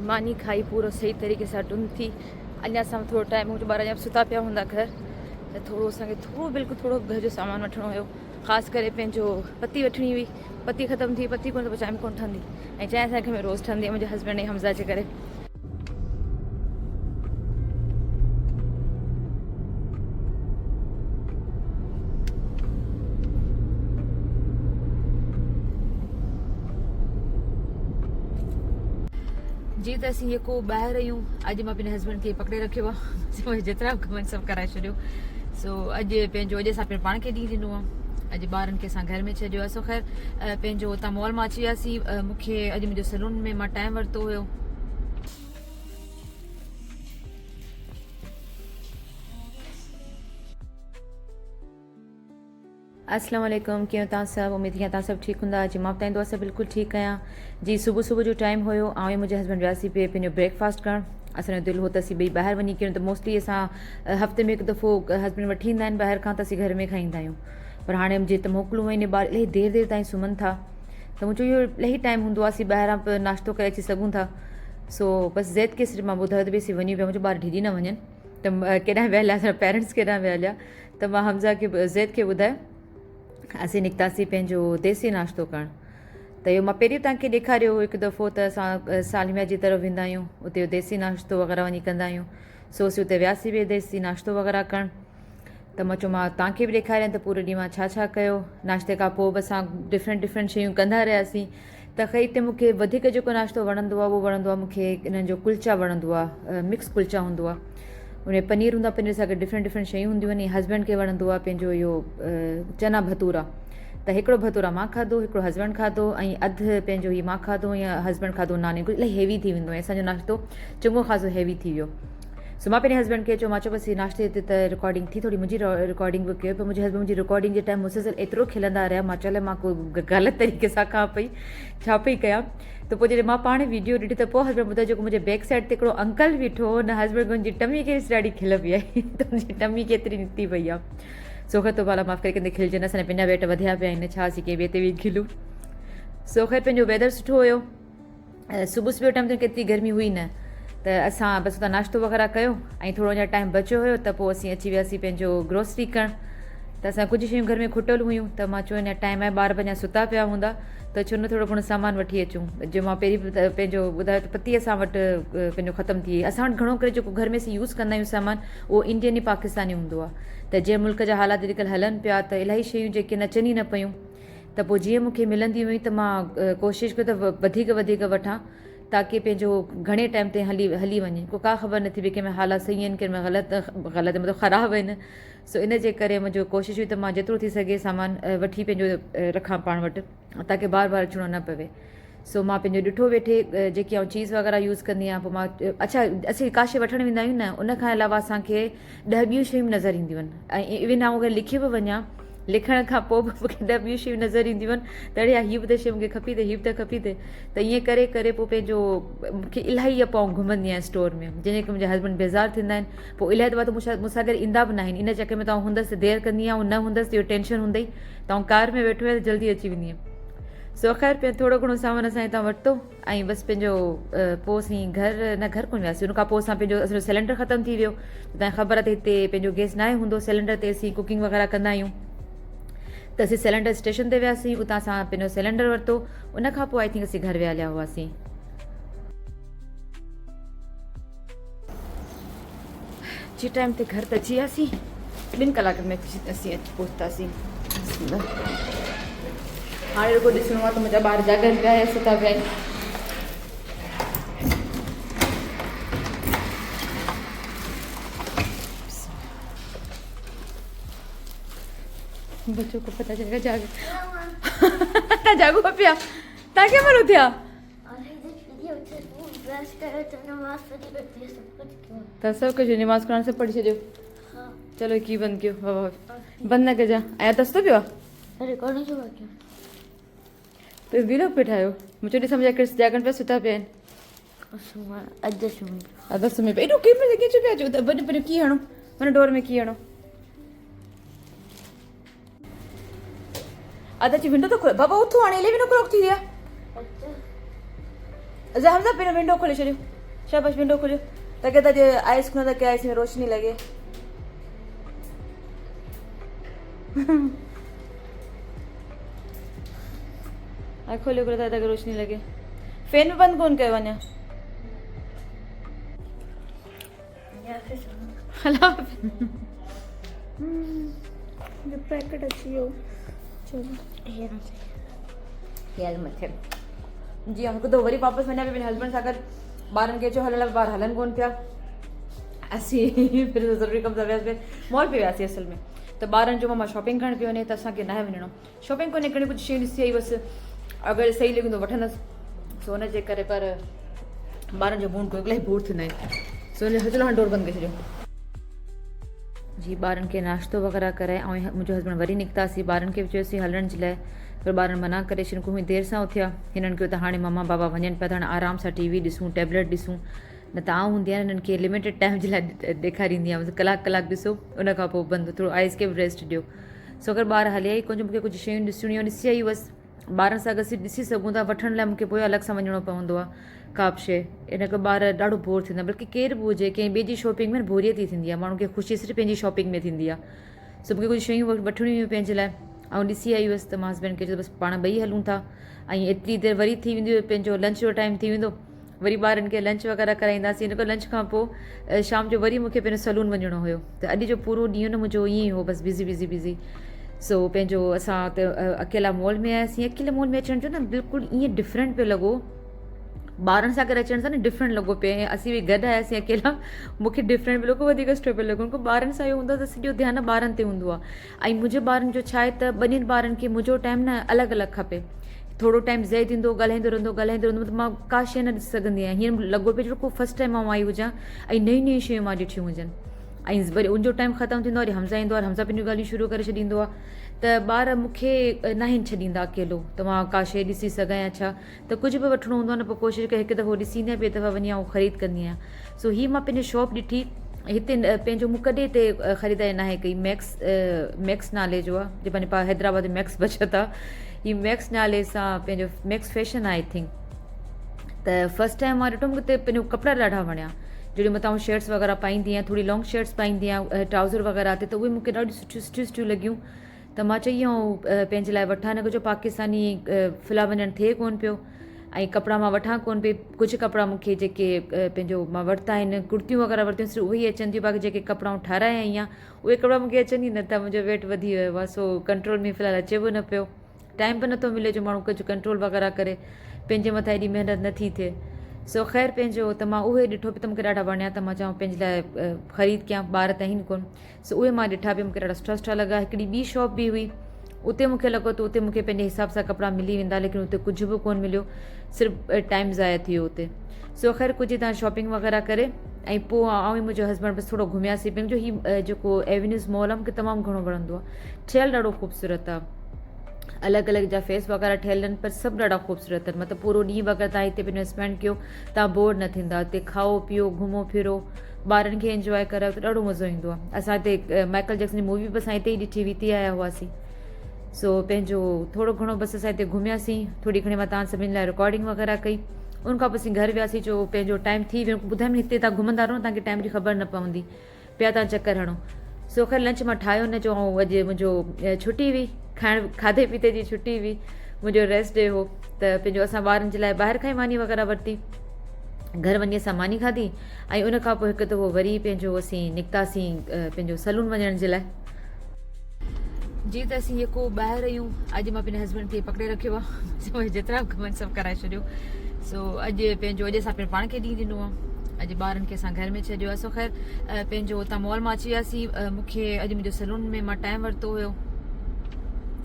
मानी खाई पूरो सही तरीक़े सां टुन थी। अञा असां थोरो टाइम मुंहिंजा ॿार अञा सुता पिया हूंदा घर, त थोरो असांखे बिल्कुलु थोरो घर जो सामान वठिणो हुयो। ख़ासि करे पंहिंजो पती वठणी हुई। पती ख़तमु थी, पती कोन त पोइ चांहि कोन ठहंदी, ऐं चांहि असांजे घर में रोज़ ठहंदी आहे मुंहिंजे हस्बैंड ऐं हमज़ा जे करे। जी त असीं जेको ॿाहिरि आहियूं, अॼु मां पंहिंजे हस्बैंड खे पकिड़े रखियो आहे, जेतिरा कम आहिनि सभु कराए छॾियो। सो अॼु असां पंहिंजे पाण खे ॾींहुं ॾिनो आहे। अॼु ॿारनि खे असां घर में छॾियो आहे। सो ख़ैर पंहिंजो हुतां मॉल मां अची वियासीं। मूंखे अॼु मुंहिंजो सैलून में मां टाइम वरितो हुयो। अस्सलाम वालेकुम, कीअं तव्हां सभु? उमेद कीअं तव्हां सभु ठीकु हूंदा। जी मां ॿुधाईंदो आहे सभु बिल्कुलु ठीकु आहियां। जी सुबुह जो टाइम हुयो, ऐं मुंहिंजे हस्बैंड वियासीं पिए पंहिंजो ब्रेकफास्ट करणु। असांजो दिलि हो त असीं ॿई ॿाहिरि वञी कयूं, त मोस्टली असां हफ़्ते में हिकु दफ़ो हस्बैंड वठी ईंदा आहिनि ॿाहिरि खां, त असीं घर में खाईंदा आहियूं। पर हाणे मुंहिंजे त मोकिलूं आहिनि, ॿार इलाही देरि ताईं सुम्हनि था, त मुंहिंजो इहो इलाही टाइम हूंदो आहे असीं ॿाहिरां नाश्तो करे अची सघूं था। सो बसि ज़ैद खे सिर्फ़ु मां ॿुधायो त बि असीं वञी पिया, मुंहिंजो ॿार डिॼी न वञनि त केॾांहुं विया हलिया, असांजा पेरेंट्स केॾांहुं विया हलिया। त मां हमज़ा खे ज़ैद खे ॿुधायो असीं निकितासीं पंहिंजो देसी नाश्तो करणु। त इहो मां पहिरीं तव्हांखे ॾेखारियो हिकु दफ़ो, त असां सालमिया जी तरफ़ वेंदा आहियूं, उते देसी नाश्तो वग़ैरह वञी कंदा आहियूं। सो असीं उते वियासीं बि देसी नाश्तो वग़ैरह करणु। त मां चयो मां तव्हांखे बि ॾेखारियां त पूरे ॾींहुं मां छा कयो। नाश्ते खां पोइ बि असां डिफरेंट शयूं कंदा रहियासीं। त ख़ैर हिते मूंखे वधीक जेको नाश्तो वणंदो आहे उहो वणंदो आहे मूंखे इन्हनि जो कुल्चा वणंदो आहे, मिक्स कुल्चा हूंदो आहे। उन पनीर हूंदो आहे, पनीर सां गॾु डिफरेंट शयूं हूंदियूं आहिनि। हस्बैंड खे वणंदो आहे पंहिंजो इहो चना भतूरा, त हिकिड़ो भतूरा मां खाधो, हिकिड़ो हस्बैंड खाधो, ऐं अधु पंहिंजो हीउ मां खाधो या हस्बैंड खाधो। नान इलाही हेवी थी वेंदो आहे, असांजो नाश्तो चङो ख़ासो हेवी थी वियो। सो मां पंहिंजे हस्बैंड खे चयो, मां चयो बसि हीउ नाश्ते ते त रिकॉर्डिंग थी, थोरी मुंहिंजी रिकॉर्डिंग बि कयो। पर मुंहिंजे हस्बैंड मुंहिंजी रिकॉर्डिंग जे टाइम मुसलसल एतिरो खिलंदा रहिया, मां चयो मां को ग़लति तरीक़े सां खां पई छा पई कयां। त पोइ जॾहिं मां पाण वीडियो ॾिठी त पोइ हस्बैंड ॿुधायो जेको मुंहिंजे बैक साइड ते हिकिड़ो अंकल बीठो हो, हुन हस्बैंड मुंहिंजी टमी खे ॾाढी खिल पई आई, त मुंहिंजी टमी केतिरी निकिती पई आहे। सो ख़ैर तो बाला माफ़ करे कंदे खिलजे न, असांजा पंहिंजा वेट वधिया पिया आहिनि, छा असीं कंहिं ॿिए ते बि खिलूं। सो ख़ैर पंहिंजो वेदर सुठो हुयो। सुबुह टाइम ते केतिरी गर्मी हुई न, त असां बसि उतां नाश्तो वग़ैरह कयो, ऐं थोरो अञा टाइम बचियो हुयो, त पोइ असीं अची वियासीं पंहिंजो ग्रोसरी करणु। त असां कुझु शयूं घर में खुटियल हुयूं, त मां चयो अञा टाइम आहे, ॿार बि अञा सुता पिया हूंदा, त छो न थोरो घणो सामान वठी अचूं। जो मां पहिरीं पंहिंजो ॿुधायो त पती असां वटि पंहिंजो ख़तमु थी वई। असां वटि घणो करे जेको घर में असीं यूज़ कंदा आहियूं सामान, उहो इंडियन ऐं पाकिस्तानी हूंदो आहे। त जंहिं मुल्क जा हालात अॼुकल्ह हलनि पिया, त इलाही शयूं जेके नचनि ई न पियूं, त पोइ जीअं मूंखे मिलंदी हुई त मां कोशिशि कयो त वधीक वठां, ताकी पंहिंजो घणे टाइम ते हली वञे। को का ख़बर नथी पए कंहिंमें हालात सही आहिनि, कंहिंमें ग़लति मतिलबु ख़राबु आहिनि। सो इन जे करे मुंहिंजो कोशिशि हुई त मां जेतिरो थी सघे सामान वठी पंहिंजो रखां पाण वटि, ताकी बार अचिणो न पवे। सो मां पंहिंजो ॾिठो वेठे जेकी आउं चीज़ वग़ैरह यूज़ कंदी आहियां, पोइ मां अच्छा असीं का शइ वठणु वेंदा आहियूं न, उन खां अलावा असांखे 10 ॿियूं शयूं नज़र ईंदियूं आहिनि। ऐं इवन आउं अगरि लिखी बि वञा, लिखण खां पोइ बि मूंखे 10 ॿियूं शयूं नज़र ईंदियूं आहिनि, त अड़े हीअ बि त शइ मूंखे खपी हीअ बि त खपी। त ईअं करे पोइ पंहिंजो मूंखे इलाही पोइ घुमंदी आहियां स्टोर में, जंहिंजे करे मुंहिंजा हस्बैंड बेज़ार थींदा आहिनि। पोइ इलाही दफ़ा त मूंसां गॾु ईंदा बि न आहिनि, इन चकर में तव्हां हूंदसि देरि कंदी आहियां, ऐं न हूंदसि इहो टेंशन हूंदई, तव्हां कार में वेठो आहे त जल्दी अची वेंदी आहियां। सो ख़ैर थोरो घणो सामान असां हितां वरितो, ऐं बसि पंहिंजो पोइ असीं घर कोन वियासीं। उन खां पोइ असां असांजो सिलेंडर ख़तमु थी वियो। तव्हांखे ख़बर आहे त हिते पंहिंजो गैस न आहे हूंदो, सिलेंडर ते असीं कुकिंग वग़ैरह कंदा आहियूं। त असीं सिलेंडर स्टेशन ते वियासीं, उतां असां पंहिंजो सिलेंडर वरितो। उन खां पोइ आई थिंक असीं घर विया हलिया हुआसीं। जी टाइम ते घर त अची वियासीं, 2 कलाकनि में असीं पहुतासीं। हाणे रुगो ॾिसणो आहे त मुंहिंजा ॿार जाॻनि पिया या सुता पिया आहिनि। बच्चों को पता चलेगा जागे तव्हां जागो पिया, तव्हां कंहिं महिल उथिया? त सभु कुझु निमाज़ क़ुरान सभु पढ़ी छॾियो? चलो की बंदि कयो, बाबा बंदि न कजां। ऐं दस्तो पियो आहे त वीडियो पियो ठाहियो? मुंहिंजो ॾिसो मुंहिंजा किड्स जागनि पिया, सुता पिया आहिनि। अधु सुम्ही पिया, एॾो कंहिं महिल कीअं पिया अचो? त वञो कीअं हणो, वञो डोर में कीअं हणो। अधु अची विंडो थो खोले, बाबा उथो हाणे 11 o'clock थी विया। हमजा पहिरियों विंडो खोले छॾियो शाबाश विंडो खोलियो ताकी तव्हांजे आइस खुलंदा की आइस में रोशनी लॻे खोलियो खोलियो ताकि रोशनी लगे फैन भी बंद कौन कयो वञा पैकेट अची वियो चलो मथे जी हिकु दफ़ो वरी वापसि वञा पई पंहिंजे हस्बैंड सां गॾु ॿारनि खे चयो हलण ॿार हलनि कोन पिया असीं फिर ज़रूरी कम सां वियासीं मॉल पे वियासीं असल में त ॿारनि जो मां शॉपिंग करण पियो वञे त असांखे न वञिणो शॉपिंग कोन्हे घणी कुझु शयूं ॾिसी आई बसि अगरि सही लॻंदो वठंदसि सो हुनजे करे पर ॿारनि जो मूड कोई इलाही बोर थींदा आहिनि सो हुन हलो हाणे डोर बंदि करे छॾियो जी ॿारनि खे नाश्तो वग़ैरह कराए ऐं मुंहिंजो हस्बैंड वरी निकितासीं ॿारनि खे बि चयोसीं हलण जे लाइ पर ॿारनि मना करे छॾियो घुमी देरि सां उथिया हिननि कयो त हाणे मम्मा बाबा वञनि पिया त हाणे आराम सां टीवी ॾिसूं टैबलेट ॾिसूं न त आउं हूंदी आहे हिननि खे लिमिटेड टाइम जे लाइ ॾेखारींदी आहियां कलाकु ॾिसो उन खां पोइ बंदि थोरो आइस खे बि रेस्ट ॾियो सो अगरि ॿार हलिया ई कोन मूंखे कुझु शयूं ॾिसणियूं ॾिसी आई हुअसि ॿारनि सां गॾु ॾिसी सघूं था वठण लाइ मूंखे पोइ अलॻि सां वञिणो पवंदो आहे का बि शइ इन करे ॿार ॾाढो बोर थींदा बल्कि केर बि हुजे कंहिं ॿिए जी शॉपिंग में बोरियत ई थींदी आहे माण्हू खे ख़ुशी सिर्फ़ु पंहिंजी शॉपिंग में थींदी आहे सो मूंखे कुझु शयूं वठणियूं हुयूं पंहिंजे लाइ ऐं ॾिसी आई हुअसि त मां हस्बैंड खे चयो बसि पाण ॿई हलूं था ऐं एतिरी देरि वरी थी वेंदी पंहिंजो लंच जो टाइम थी वेंदो वरी ॿारनि खे लंच वग़ैरह कराईंदासीं इन खां लंच खां पोइ शाम जो वरी मूंखे पंहिंजो सलून वञिणो हुयो त अॼु जो पूरो ॾींहुं न मुंहिंजो ईअं ई हो बसि बिज़ी सो पंहिंजो असां त अकेला मॉल में आयासीं अकेले मॉल में अचण जो न बिल्कुलु ईअं डिफरेंट पियो लॻो ॿारनि सां गॾु अचण सां न डिफरेंट लॻो पियो ऐं असीं बि गॾु आयासीं अकेला मूंखे डिफरेंट पियो लॻो वधीक सुठो पियो लॻो ॿारनि सां इहो हूंदो आहे त सॼो ध्यानु ॿारनि ते हूंदो आहे ऐं मुंहिंजे ॿारनि जो छा आहे त ॿिन्हिनि ॿारनि खे मुंहिंजो टाइम न अलॻि अलॻि खपे थोरो टाइम ज़ाइ थींदो ॻाल्हाईंदो रहंदो मतिलबु मां का शइ न ॾिसी सघंदी आहियां हीअं लॻो पियो जो को फस्ट टाइम मां आई हुजां ऐं नयूं शयूं मां ॾिठियूं हुजनि ऐं वरी उनजो टाइम ख़तमु थींदो आहे वरी हमज़ा ईंदो आहे हमज़ा पंहिंजियूं ॻाल्हियूं शुरू करे छॾींदो आहे त ॿार मूंखे न आहिनि छॾींदा अकेलो त मां का शइ ॾिसी सघां या छा त कुझु बि वठिणो हूंदो आहे न पोइ कोशिशि करे हिकु दफ़ो ॾिसी ईंदी आहियां ॿिए दफ़ा वञी ऐं ख़रीद कंदी आहियां सो हीअ मां पंहिंजी शॉप ॾिठी हिते पंहिंजो मूं कॾहिं हिते ख़रीदारी न आहे कई मैक्स नाले जो आहे जो पंहिंजे पास हैदराबाद में मैक्स बचत आहे हीअ मैक्स नाले सां पंहिंजो मैक्स फैशन आहे आई थिंक त फस्ट टाइम मां ॾिठो मूंखे पंहिंजो कपिड़ा ॾाढा वणिया जॾहिं मथां शर्ट्स वग़ैरह पाईंदी आहियां थोरी लॉन्ग शर्ट्स पाईंदी आहियां ट्राउज़र वग़ैरह ते त उहे मूंखे ॾाढियूं सुठियूं लॻियूं त मां चई पंहिंजे लाइ वठां न कुझु पाकिस्तानी फिला वञणु थिए कोन पियो ऐं कपिड़ा मां वठां कोन पई कुझु कपिड़ा मूंखे जेके पंहिंजो मां वरिता आहिनि कुर्तियूं वग़ैरह वरितियूं सिर्फ़ु उहे ई अचनि थियूं बाक़ी जेके कपिड़ा ठाराया आई आहियां उहे कपिड़ा मूंखे अचनि ई न था मुंहिंजो वेट वधी वियो आहे सो कंट्रोल में फ़िलहालु अचे बि न पियो टाइम बि नथो मिले जो माण्हू कुझु कंट्रोल वग़ैरह करे पंहिंजे मथां एॾी महिनत नथी थिए सो ख़ैर पंहिंजो त मां उहे ॾिठो पियो त मूंखे ॾाढा वणिया त मां चवां पंहिंजे लाइ ख़रीद कयां ॿार त आहिनि कोन सो उहे मां ॾिठा पिया मूंखे ॾाढा सुठा लॻा हिकिड़ी ॿी शॉप बि हुई उते मूंखे लॻो त उते मूंखे पंहिंजे हिसाब सां कपिड़ा मिली वेंदा लेकिन उते कुझु बि कोन मिलियो सिर्फ़ु टाइम ज़ाया थी वियो उते सो ख़ैर कुझु तव्हां शॉपिंग वग़ैरह करे ऐं पोइ आउं मुंहिंजो हस्बैंड बसि थोरो घुमियासीं पंहिंजो हीउ जेको एवेन्यूज़ मॉल आहे मूंखे तमामु घणो वणंदो आहे ठहियलु ॾाढो ख़ूबसूरत आहे अलॻि अलॻि जा फेस वग़ैरह ठहियल आहिनि पर सभु ॾाढा ख़ूबसूरत आहिनि मतिलबु पूरो ॾींहुं अगरि तव्हां हिते पंहिंजो स्पेंड कयो तव्हां बोर न थींदा हिते खाओ पीओ घुमो फिरो ॿारनि खे इंजॉय करायो त ॾाढो मज़ो ईंदो आहे असां हिते माइकल जैक्सन जी मूवी बि असां हिते ई ॾिठी वीती आया हुआसीं सो पंहिंजो थोरो घणो बसि असां हिते घुमियासीं थोरी घणी मां तव्हां सभिनी लाइ रिकॉर्डिंग वग़ैरह कई उन खां पोइ असीं घर वियासीं जो पंहिंजो टाइम थी वियो ॿुधायो हिते तव्हां घुमंदा रहो तव्हांखे टाइम जी ख़बर न पवंदी पिया तव्हां चकर हणो सो ख़ैर लंच मां ठाहियो न जो ऐं अॼु मुंहिंजो छुटी हुई खाधे पीते जी छुटी हुई मुंहिंजो रेस्ट डे हो त पंहिंजो असां ॿारनि जे लाइ ॿाहिरि खां ई मानी वग़ैरह वरिती घर वञी असां मानी खाधी ऐं उन खां पोइ हिकु दफ़ो वरी पंहिंजो असीं निकितासीं पंहिंजो सलून वञण जे लाइ जी त असीं जेको ॿाहिरि आहियूं अॼु मां पंहिंजे हस्बैंड खे पकिड़े रखियो आहे जेतिरा बि कमनि सभु कराए छॾियो सो अॼु असां पंहिंजे पाण खे ॾींहुं ॾिनो आहे अॼु ॿारनि खे असां घर में छॾियो आहे सो ख़ैर पंहिंजो हुतां मॉल मां अची वियासीं मूंखे अॼु मुंहिंजो सलून में मां टाइम वरितो हुयो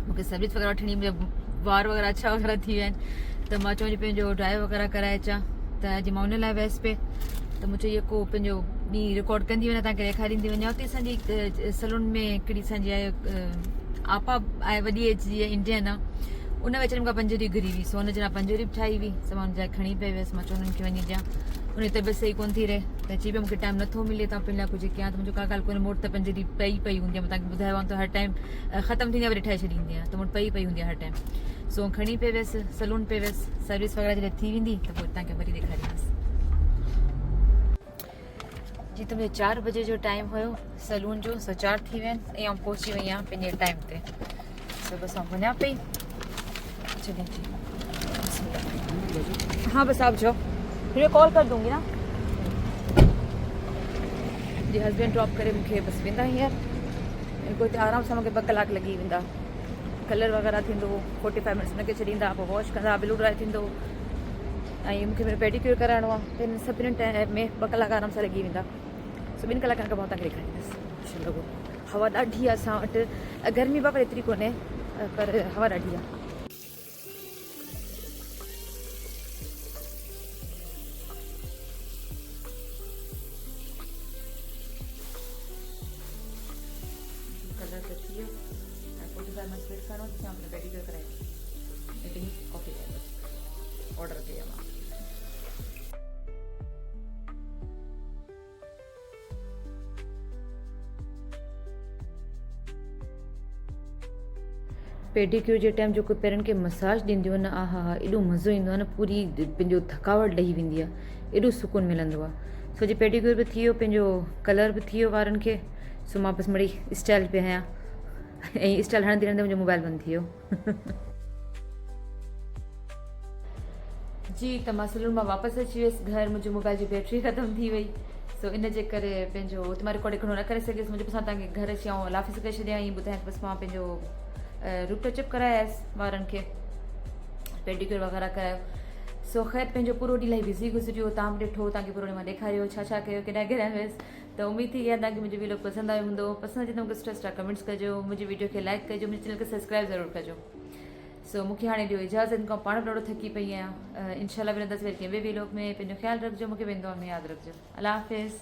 मूंखे सर्विस वग़ैरह वठणी मुंहिंजा वार वग़ैरह अछा वग़ैरह थी विया आहिनि त मां चवां पंहिंजो ड्राइव वग़ैरह कराए अचां त अॼु मां उन लाइ वियसि पे त मुंहिंजो जेको पंहिंजो ॾींहुं रिकॉर्ड कंदी वञा तव्हांखे ॾेखारींदी वञा हुते असांजी सलून में हिकिड़ी असांजी आहे आपा आहे वॾी एज जी इंडियन आहे उन वेचारे मूंखां पंजरी घिरी हुई सो हुनजे लाइ पंजरी बि ठाही हुई सो मां हुन जा खणी पई वियसि मां चयो हुननि खे वञी ॾियां उन तबियत सही कोन थी रहे त अची पियो मूंखे टाइम नथो मिले तव्हां पंहिंजे लाइ कुझु कयां त मुंहिंजो का ॻाल्हि कोन्हे मूं वटि त पंहिंजे ॾींहुं पई हूंदी आहे मां तव्हांखे ॿुधायो आहे त हर टाइम ख़तमु थींदी आहे वरी ठाहे छॾींदी आहियां त मूं वटि पई हूंदी आहे हर टाइम सो खणी पे वियसि सलून पे वियसि सर्विस वग़ैरह जॾहिं थी वेंदी त पोइ तव्हांखे वरी ॾेखारींदसि जी त मुंहिंजो 4 बजे जो टाइम हुयो सलून जो सो 4 थी विया आहिनि ऐं पहुची वई आहियां पंहिंजे टाइम ते सो बसि आउं वञा पई चलिए जी हाँ बस आप जाओ फिर मैं कॉल कर दूंगी ना जी हस्बैंड ड्रॉप करे मूंखे बसि वेंदा हींअर इनको हिते आराम सां मूंखे 2 कलाक लॻी वेंदा कलर वग़ैरह थींदो 45 मिनट्स हुनखे छॾींदा पोइ वॉश कंदा ब्लू ड्राई थींदो ऐं मूंखे पेडीक्योर कराइणो आहे त हिन सभिनीनि टाइम में 2 कलाक आराम सां लॻी वेंदा सो 2 कलाकनि खां पोइ तव्हांखे ॾेखारींदसि लॻो हवा ॾाढी आहे असां वटि गर्मी बाबा एतिरी कोन्हे पर हवा ॾाढी आहे कलर त थी वियो ऐं 45 मिनट्स वेट करिणो त मां पेडीक्योर कराए हिते ई कॉफ़ी ॾियां ऑर्डर कई आहे मां पेडीक्योर जे टाइम जेको पेरनि खे मसाज ॾींदियूं आहिनि हा हा एॾो मज़ो ईंदो आहे न पूरी पंहिंजो थकावट ॾही वेंदी आहे एॾो सुकूनु मिलंदो आहे सो जे पेडीक्योर बि थी वियो पंहिंजो कलर बि थी वियो वारनि खे सो मां बसि मिड़ी स्टाइल पे आहियां ऐं स्टाइल हणंदी रहंदे मुंहिंजो मोबाइल बंदि थी वियो जी त मां सलून मां वापसि अची वियसि घर मुंहिंजो मोबाइल जी बैटरी ख़तमु थी वई सो इन जे करे पंहिंजो मां रिकॉर्ड खणो न करे सघियसि मुंहिंजे पुसां तव्हांखे घर अची ऐं लाफ़िस करे छॾियां ऐं ॿुधायां बसि मां पंहिंजो रूप टचअप करायसि वारनि खे पेडीक्योर वग़ैरह करायो सो ख़ैर पंहिंजो पूरो ॾींहुं इलाही बिज़ी गुज़रियो तव्हां बि ॾिठो तव्हांखे पूरो ॾींहुं मां ॾेखारियो छा छा कयो केॾा केॾा वियसि त उमेद थी आहे तव्हांखे मुंहिंजो वीडियो पसंदि आयो हूंदो पसंदि अचे त मूंखे सुठा सुठा कमेंट्स कजो मुंहिंजी वीडियो खे लाइक कजो मुंहिंजे चैनल खे सब्सक्राइब ज़रूरु कजो सो मूंखे हाणे ॾियो इजाज़त खां पाण बि ॾाढो थकी पई आहियां इनशाला विनंदसि वरी कंहिं ॿिए व्लॉग में पंहिंजो ख़्यालु रखिजो मूंखे वेंदो आहे में यादि रखिजो अल्लाह हाफ़िज़